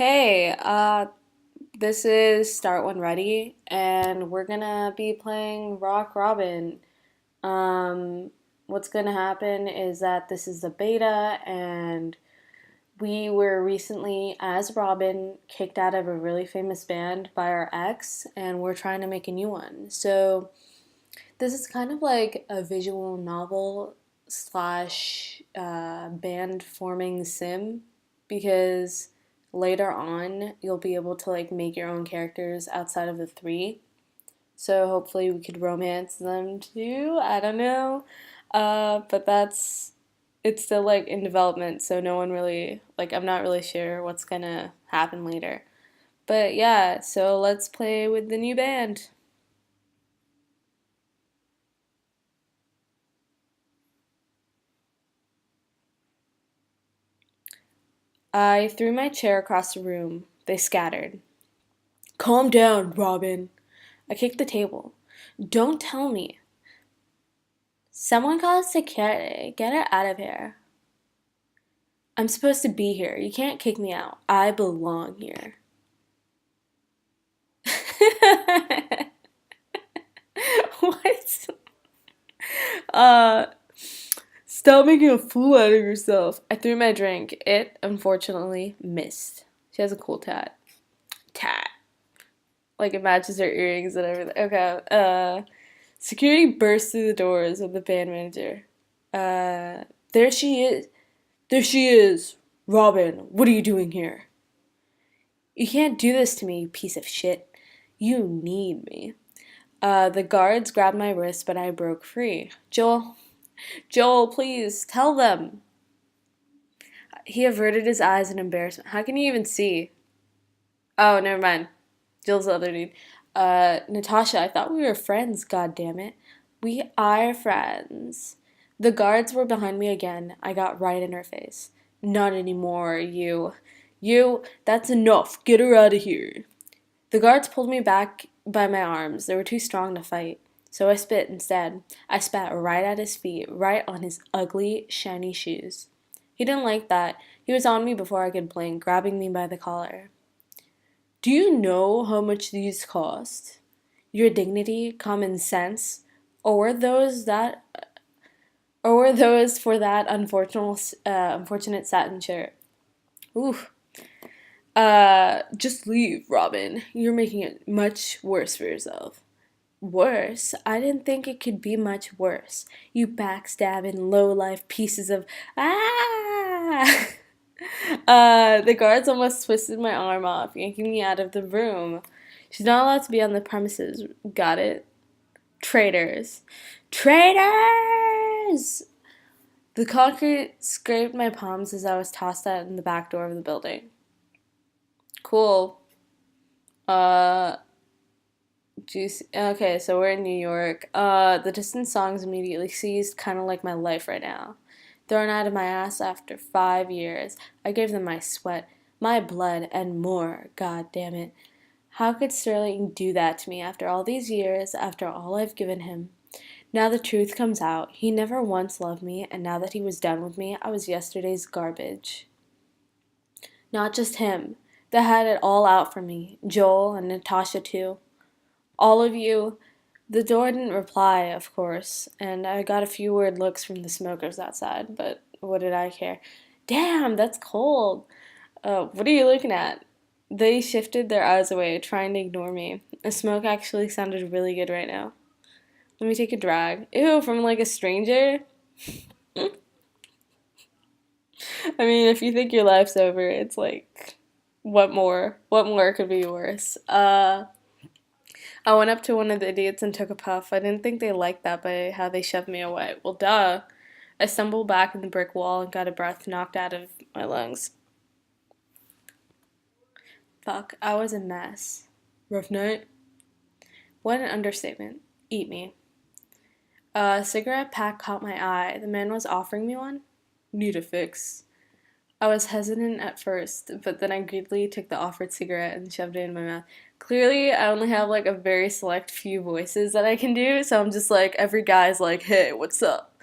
Hey, this is Start When Ready, and we're gonna be playing Rock Robin. Um, what's gonna happen is that this is the beta, and we were recently, as Robin, kicked out of a really famous band by our ex, and we're trying to make a new one. So, this is kind of like a visual novel slash band forming sim because later on you'll be able to like make your own characters outside of the three. So hopefully we could romance them too. I don't know. But it's still like in development, so no one really like I'm not really sure what's gonna happen later. But yeah, so let's play with the new band. I threw my chair across the room. They scattered. Calm down, Robin. I kicked the table. Don't tell me. Someone call security. Get her out of here. I'm supposed to be here. You can't kick me out. I belong here. What? Uh, Stop making a fool out of yourself. I threw my drink. It, unfortunately, missed. She has a cool tat. Tat. Like it matches her earrings and everything. Okay. Security burst through the doors of the band manager. There she is. There she is. Robin, what are you doing here? You can't do this to me, you piece of shit. You need me. The guards grabbed my wrist, but I broke free. Joel, please, tell them. He averted his eyes in embarrassment. How can you even see? Oh, never mind. Jill's the other dude. Natasha, I thought we were friends, god damn it. We are friends. The guards were behind me again. I got right in her face. Not anymore, you. You, that's enough. Get her out of here. The guards pulled me back by my arms. They were too strong to fight. So I spit instead. I spat right at his feet, right on his ugly, shiny shoes. He didn't like that. He was on me before I could blink, grabbing me by the collar. Do you know how much these cost? Your dignity, common sense, or were those for that unfortunate satin shirt? Ooh. Just leave, Robin. You're making it much worse for yourself. Worse? I didn't think it could be much worse. You backstabbing, low-life pieces of ah. The guards almost twisted my arm off, yanking me out of the room. She's not allowed to be on the premises. Got it? Traitors. Traitors! The concrete scraped my palms as I was tossed out in the back door of the building. Cool. Uh, Juicy. Okay, so we're in New York. The distant songs immediately seized, kind of like my life right now. Thrown out of my ass after 5 years, I gave them my sweat, my blood, and more. God damn it. How could Sterling do that to me after all these years, after all I've given him? Now the truth comes out. He never once loved me, and now that he was done with me, I was yesterday's garbage. Not just him. They had it all out for me. Joel and Natasha, too. All of you. The door didn't reply, of course, and I got a few weird looks from the smokers outside, but what did I care? Damn, that's cold. What are you looking at? They shifted their eyes away, trying to ignore me. The smoke actually sounded really good right now. Let me take a drag. Ew, from like a stranger? I mean, if you think your life's over, it's like, what more? What more could be worse? I went up to one of the idiots and took a puff. I didn't think they liked that by how they shoved me away. Well, duh. I stumbled back in the brick wall and got a breath knocked out of my lungs. Fuck, I was a mess. Rough night? What an understatement. Eat me. A cigarette pack caught my eye. The man was offering me one. Need a fix. I was hesitant at first, but then I greedily took the offered cigarette and shoved it in my mouth. Clearly, I only have like a very select few voices that I can do, so I'm just like, every guy's like, hey, what's up?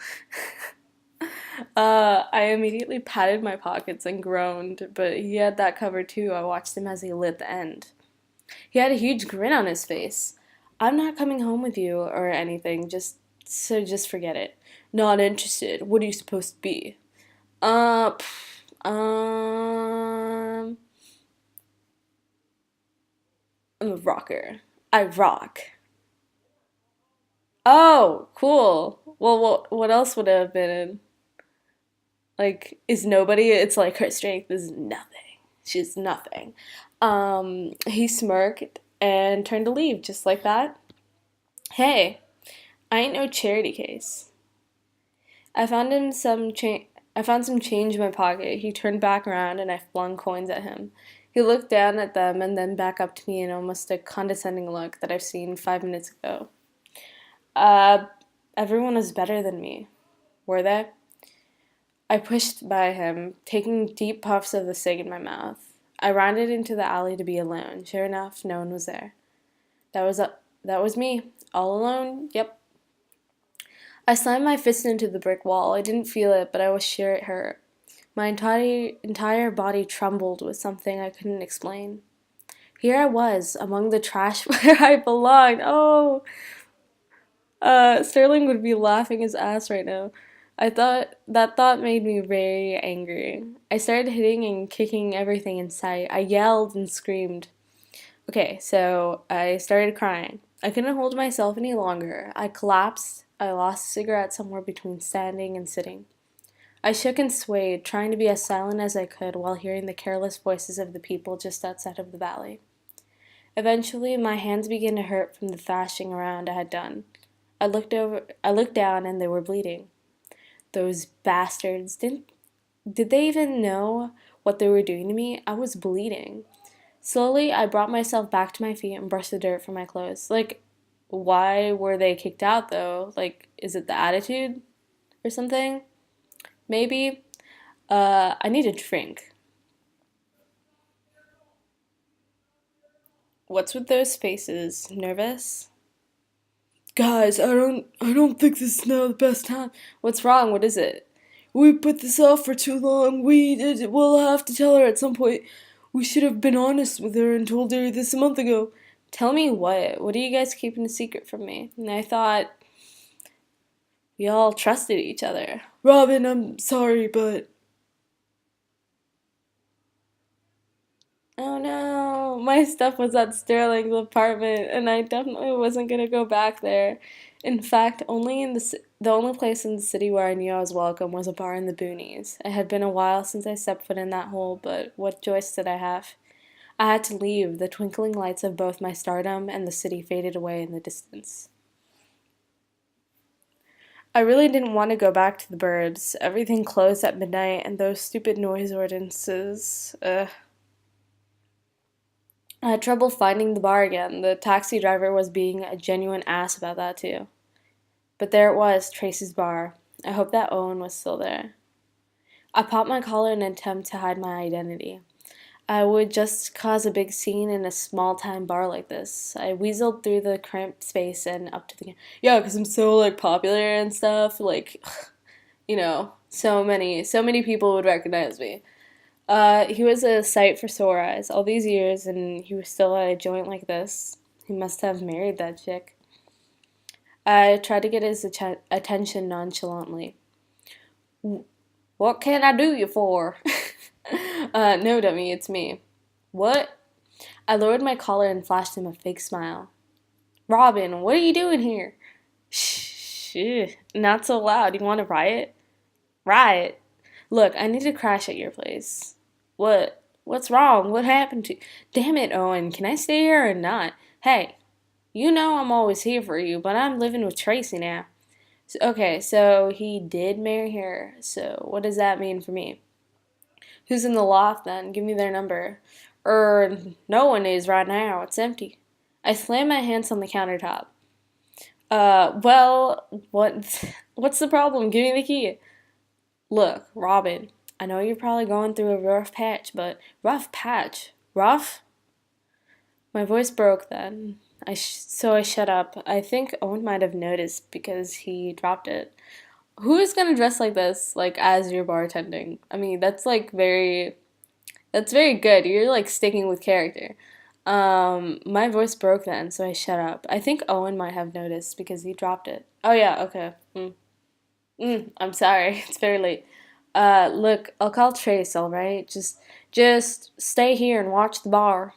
I immediately patted my pockets and groaned, but he had that covered too. I watched him as he lit the end. He had a huge grin on his face. I'm not coming home with you or anything, just forget it. Not interested. What are you supposed to be? Uh, pff, I'm a rocker. I rock. Oh, cool. Well, what else would it have been in? Like, is nobody? It's like her strength is nothing. She's nothing. He smirked and turned to leave just like that. Hey, I ain't no charity case. I found him some change. I found some change in my pocket. He turned back around and I flung coins at him. He looked down at them and then back up to me in almost a condescending look that I've seen 5 minutes ago. Uh, everyone was better than me, were they? I pushed by him, taking deep puffs of the cig in my mouth. I rounded into the alley to be alone. Sure enough, no one was there. That was me, all alone. Yep. I slammed my fist into the brick wall. I didn't feel it, but I was sure it hurt. My entire body trembled with something I couldn't explain. Here I was, among the trash where I belonged. Oh, Sterling would be laughing his ass right now. That thought made me very angry. I started hitting and kicking everything in sight. I yelled and screamed. Okay, so I started crying. I couldn't hold myself any longer. I collapsed. I lost a cigarette somewhere between standing and sitting. I shook and swayed, trying to be as silent as I could while hearing the careless voices of the people just outside of the valley. Eventually, my hands began to hurt from the thrashing around I had done. I looked down and they were bleeding. Those bastards did they even know what they were doing to me? I was bleeding. Slowly, I brought myself back to my feet and brushed the dirt from my clothes. Like, why were they kicked out though? Like, is it the attitude or something? Maybe. I need a drink. What's with those faces? Nervous? Guys, I don't think this is now the best time. What's wrong? What is it? We put this off for too long. We'll have to tell her at some point. We should have been honest with her and told her this a month ago. Tell me what? What are you guys keeping a secret from me? And I thought we all trusted each other. Robin, I'm sorry, but oh no, my stuff was at Sterling's apartment, and I definitely wasn't gonna go back there. In fact, the only place in the city where I knew I was welcome was a bar in the boonies. It had been a while since I stepped foot in that hole, but what choice did I have? I had to leave. The twinkling lights of both my stardom and the city faded away in the distance. I really didn't want to go back to the birds. Everything closed at midnight, and those stupid noise ordinances. Ugh. I had trouble finding the bar again. The taxi driver was being a genuine ass about that, too. But there it was, Tracy's bar. I hoped that Owen was still there. I popped my collar in an attempt to hide my identity. I would just cause a big scene in a small time bar like this. I weaseled through the cramped space and up to the. Yeah, because I'm so, like, popular and stuff. Like, so many people would recognize me. He was a sight for sore eyes. All these years, and he was still at a joint like this. He must have married that chick. I tried to get his attention nonchalantly. What can I do you for? No, dummy, it's me. What? I lowered my collar and flashed him a fake smile. Robin, what are you doing here? Shh, not so loud. You want to riot? Riot? Look, I need to crash at your place. What? What's wrong? What happened to? Damn it, Owen. Can I stay here or not? Hey, you know I'm always here for you, but I'm living with Tracy now. Okay, so he did marry her. So what does that mean for me? Who's in the loft then? Give me their number. No one is right now. It's empty. I slammed my hands on the countertop. Well, what's the problem? Give me the key. Look, Robin, I know you're probably going through a rough patch, but rough patch? Rough? My voice broke then. So I shut up. I think Owen might have noticed because he dropped it. Who is gonna dress like this, like as you're bartending? I mean, that's very good. You're like sticking with character. My voice broke then, so I shut up. I think Owen might have noticed because he dropped it. Oh yeah, okay. I'm sorry. It's very late. Look, I'll call Trace, all right? Just stay here and watch the bar.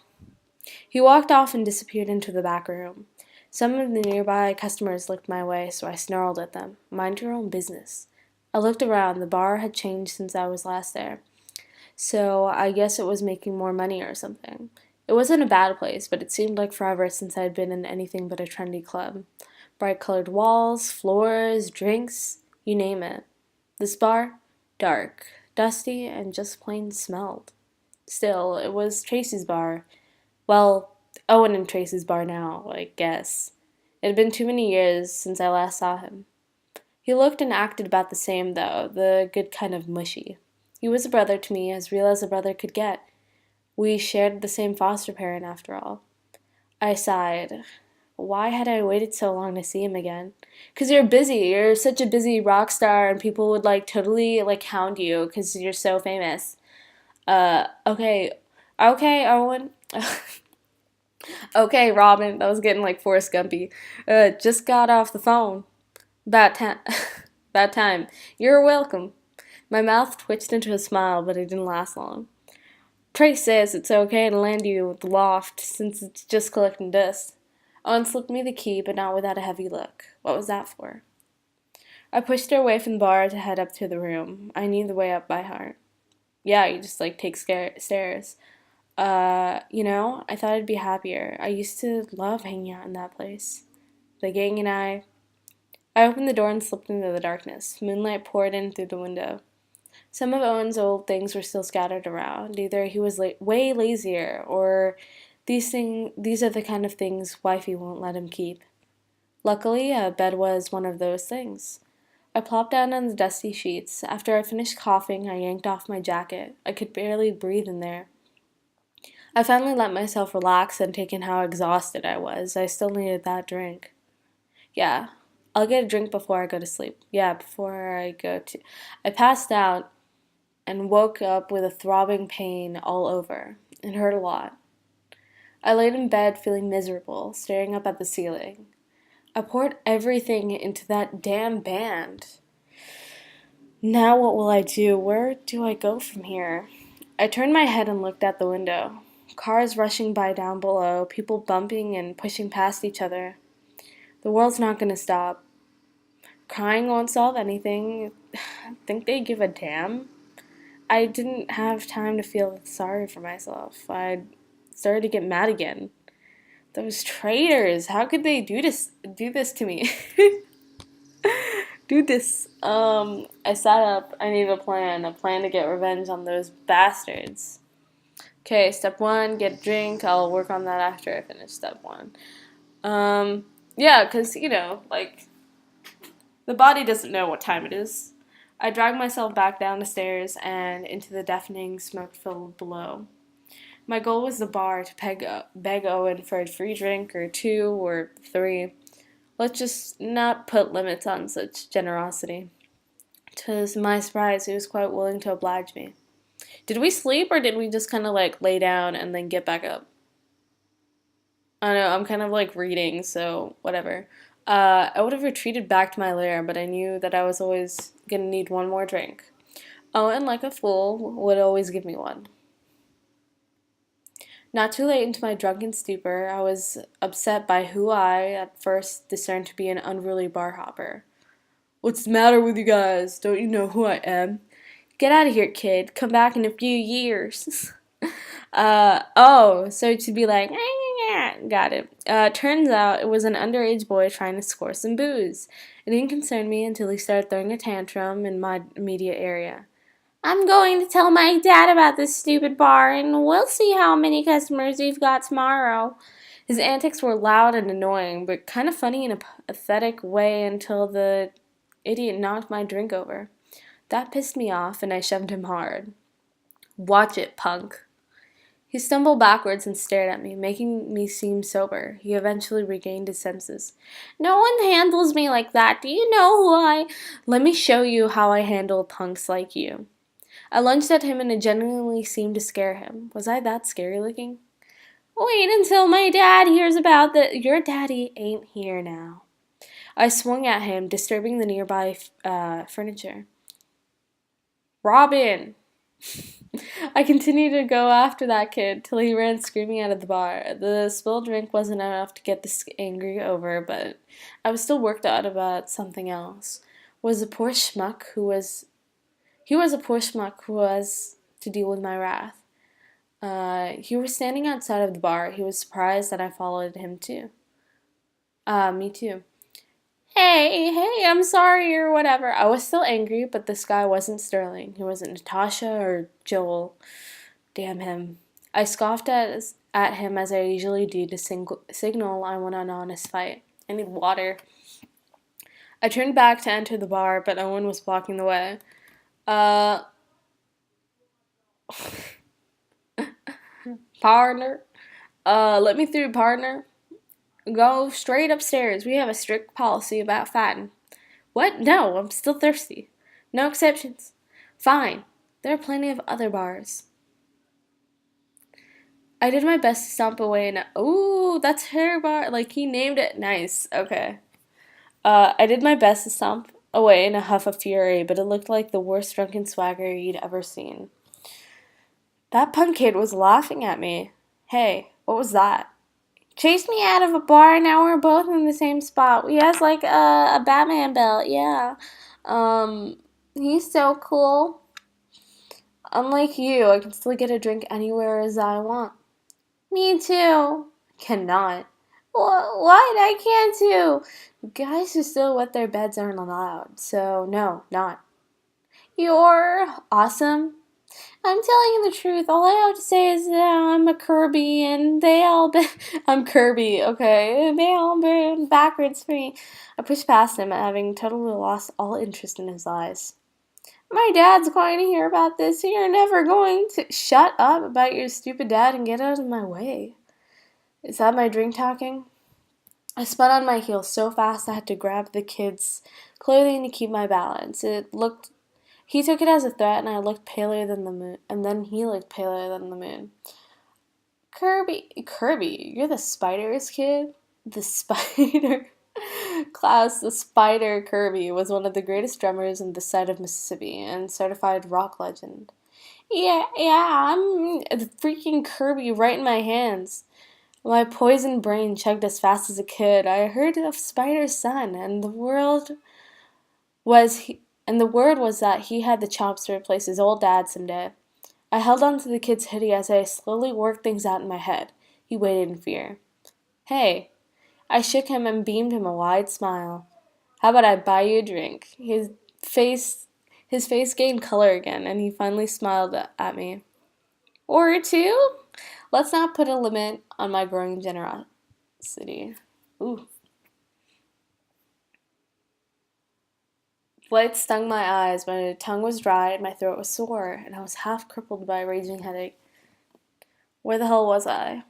He walked off and disappeared into the back room. Some of the nearby customers looked my way, so I snarled at them. Mind your own business. I looked around. The bar had changed since I was last there, so I guess it was making more money or something. It wasn't a bad place, but it seemed like forever since I'd been in anything but a trendy club. Bright colored walls, floors, drinks, you name it. This bar? Dark, dusty, and just plain smelled. Still, it was Tracy's bar. Well, Owen and Tracy's bar now, I guess. It had been too many years since I last saw him. He looked and acted about the same, though, the good kind of mushy. He was a brother to me, as real as a brother could get. We shared the same foster parent, after all. I sighed. Why had I waited so long to see him again? 'Cause you're busy. You're such a busy rock star, and people would like totally like hound you 'cause you're so famous. Okay, okay, Owen. Okay, Robin. That was getting like Forrest Gumpy. Just got off the phone. About time. About time. You're welcome. My mouth twitched into a smile, but it didn't last long. Trace says it's okay to land you at the loft since it's just collecting dust. Owen slipped me the key, but not without a heavy look. What was that for? I pushed her away from the bar to head up to the room. I knew the way up by heart. Yeah, you just like take stairs. I thought I'd be happier. I used to love hanging out in that place. The gang and I opened the door and slipped into the darkness. Moonlight poured in through the window. Some of Owen's old things were still scattered around. Either he was way lazier, or these are the kind of things wifey won't let him keep. Luckily, a bed was one of those things. I plopped down on the dusty sheets. After I finished coughing, I yanked off my jacket. I could barely breathe in there. I finally let myself relax and take in how exhausted I was. I still needed that drink. Yeah, I'll get a drink before I go to sleep. Yeah, before I go to. I passed out and woke up with a throbbing pain all over. It hurt a lot. I laid in bed feeling miserable, staring up at the ceiling. I poured everything into that damn band. Now what will I do? Where do I go from here? I turned my head and looked out the window. Cars rushing by down below, people bumping and pushing past each other. The world's not going to stop. Crying won't solve anything. Think they give a damn? I didn't have time to feel sorry for myself. I started to get mad again. Those traitors! How could they do this to me? Do this. I sat up. I needed a plan to get revenge on those bastards. Okay, step one, get a drink. I'll work on that after I finish step one. Yeah, because, like, the body doesn't know what time it is. I dragged myself back down the stairs and into the deafening smoke-filled below. My goal was the bar to beg Owen for a free drink or two or three. Let's just not put limits on such generosity. To my surprise, he was quite willing to oblige me. Did we sleep or did we just kind of like lay down and then get back up? I don't know, I'm kind of like reading, so whatever. I would have retreated back to my lair, but I knew that I was always gonna need one more drink. Owen, like a fool, would always give me one. Not too late into my drunken stupor, I was upset by who I, at first, discerned to be an unruly bar hopper. What's the matter with you guys? Don't you know who I am? Get out of here, kid. Come back in a few years. So to be like, got it. Turns out it was an underage boy trying to score some booze. It didn't concern me until he started throwing a tantrum in my immediate area. I'm going to tell my dad about this stupid bar, and we'll see how many customers we've got tomorrow. His antics were loud and annoying, but kind of funny in a pathetic way until the idiot knocked my drink over. That pissed me off, and I shoved him hard. Watch it, punk. He stumbled backwards and stared at me, making me seem sober. He eventually regained his senses. No one handles me like that. Do you know who I... Let me show you how I handle punks like you. I lunged at him and it genuinely seemed to scare him. Was I that scary looking? Wait until my dad hears about that. Your daddy ain't here now. I swung at him, disturbing the nearby furniture. Robin! I continued to go after that kid till he ran screaming out of the bar. The spilled drink wasn't enough to get this angry over, but I was still worked out about something else. Was a poor schmuck who was He was a poor schmuck who was to deal with my wrath. He was standing outside of the bar. He was surprised that I followed him too. Me too. Hey, I'm sorry or whatever. I was still angry, but this guy wasn't Sterling. He wasn't Natasha or Joel. Damn him. I scoffed at him as I usually do to signal I want an honest fight. I need water. I turned back to enter the bar, but Owen was blocking the way. Partner. Let me through, partner. Go straight upstairs. We have a strict policy about fighting. What? No, I'm still thirsty. No exceptions. Fine. There are plenty of other bars. I did my best to stomp away and ooh, that's her bar. Like he named it. Nice. Okay. I did my best to stomp away in a huff of fury, but it looked like the worst drunken swagger you'd ever seen. That punk kid was laughing at me. Hey, what was that? Chased me out of a bar, and now we're both in the same spot. He has like a Batman belt, yeah. He's so cool. Unlike you, I can still get a drink anywhere as I want. Me too. Cannot. What? I can't too. Guys who still wet their beds aren't allowed, so no, not. You're awesome. I'm telling you the truth. All I have to say is that I'm a Kirby, and they all been... I'm Kirby, okay? They all been backwards for me. I pushed past him, having totally lost all interest in his eyes. My dad's going to hear about this, and you're never going to... Shut up about your stupid dad and get out of my way. Is that my drink talking? I spun on my heels so fast I had to grab the kid's clothing to keep my balance. He took it as a threat, and I looked paler than the moon. And then he looked paler than the moon. Kirby, you're the Spiders kid? The Spider? Klaus, the Spider Kirby, was one of the greatest drummers in this side of Mississippi, and certified rock legend. Yeah, I'm the freaking Kirby right in my hands. My poisoned brain chugged as fast as it could. I heard of Spider's son, and the word was that he had the chops to replace his old dad someday. I held on to the kid's hoodie as I slowly worked things out in my head. He waited in fear. Hey. I shook him and beamed him a wide smile. How about I buy you a drink? His face gained color again, and he finally smiled at me. Or two? Let's not put a limit on my growing generosity. Ooh. Blood stung my eyes, my tongue was dry, and my throat was sore, and I was half crippled by a raging headache. Where the hell was I?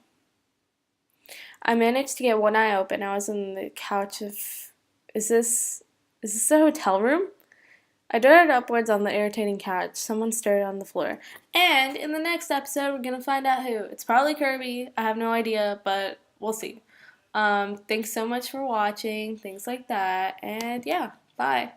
I managed to get one eye open. I was on the couch of... Is this a hotel room? I darted upwards on the irritating couch. Someone stirred on the floor. And in the next episode, we're going to find out who. It's probably Kirby. I have no idea, but we'll see. Thanks so much for watching. Things like that. And yeah, bye.